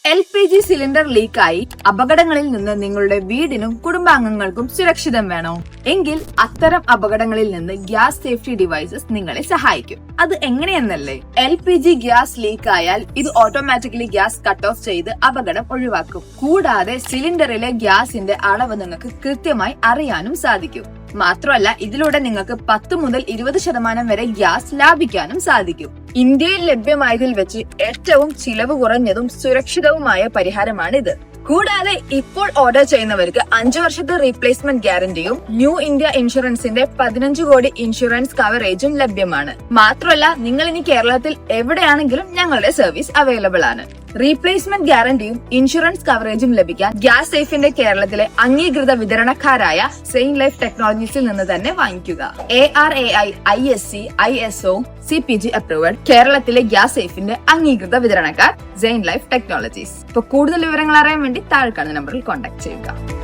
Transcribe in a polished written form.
LPG cylinder ലീക്കായി അപകടങ്ങളിൽ നിന്ന് നിങ്ങളുടെ വീടിനും കുടുംബാംഗങ്ങൾക്കും സുരക്ഷിതം വേണോ? എങ്കിൽ അത്തരം അപകടങ്ങളിൽ നിന്ന് ഗ്യാസ് സേഫ്റ്റി ഡിവൈസസ് നിങ്ങളെ സഹായിക്കും. അത് എങ്ങനെയെന്നല്ലേ? LPG ഗ്യാസ് ലീക്കായാൽ ഇത് ഓട്ടോമാറ്റിക്കലി ഗ്യാസ് കട്ട് ഓഫ് ചെയ്ത് അപകടം ഒഴിവാക്കും. കൂടാതെ സിലിണ്ടറിലെ ഗ്യാസിന്റെ അളവ് നിങ്ങൾക്ക് കൃത്യമായി അറിയാനും സാധിക്കും. മാത്രമല്ല, ഇതിലൂടെ നിങ്ങൾക്ക് 10 മുതൽ 20% വരെ ഗ്യാസ് ലാഭിക്കാനും സാധിക്കും. ഇന്ത്യയിൽ ലഭ്യമായതിൽ വെച്ച് ഏറ്റവും ചിലവ് കുറഞ്ഞതും സുരക്ഷിതവുമായ പരിഹാരമാണിത്. കൂടാതെ ഇപ്പോൾ ഓർഡർ ചെയ്യുന്നവർക്ക് 5 വർഷത്തെ റീപ്ലേസ്മെന്റ് ഗ്യാരണ്ടിയും ന്യൂ ഇന്ത്യ ഇൻഷുറൻസിന്റെ 15 കോടി ഇൻഷുറൻസ് കവറേജും ലഭ്യമാണ്. മാത്രമല്ല, നിങ്ങൾ ഇനി കേരളത്തിൽ എവിടെയാണെങ്കിലും ഞങ്ങളുടെ സർവീസ് അവൈലബിൾ ആണ്. റീപ്ലേസ്മെന്റ് ഗ്യാരണ്ടിയും ഇൻഷുറൻസ് കവറേജും ലഭിക്കാൻ ഗ്യാസ് സേഫിന്റെ കേരളത്തിലെ അംഗീകൃത വിതരണക്കാരായ സെയിൻ ലൈഫ് ടെക്നോളജീസിൽ നിന്ന് തന്നെ വാങ്ങിക്കുക. ARAI, ISC, ISO, CPG approved കേരളത്തിലെ ഗ്യാസ് സേഫിന്റെ അംഗീകൃത വിതരണക്കാർ സെയിൻ ലൈഫ് ടെക്നോളജീസ്. ഇപ്പൊ കൂടുതൽ വിവരങ്ങൾ അറിയാൻ വേണ്ടി താഴെ കാണുന്ന നമ്പറിൽ കോൺടാക്ട് ചെയ്യുക.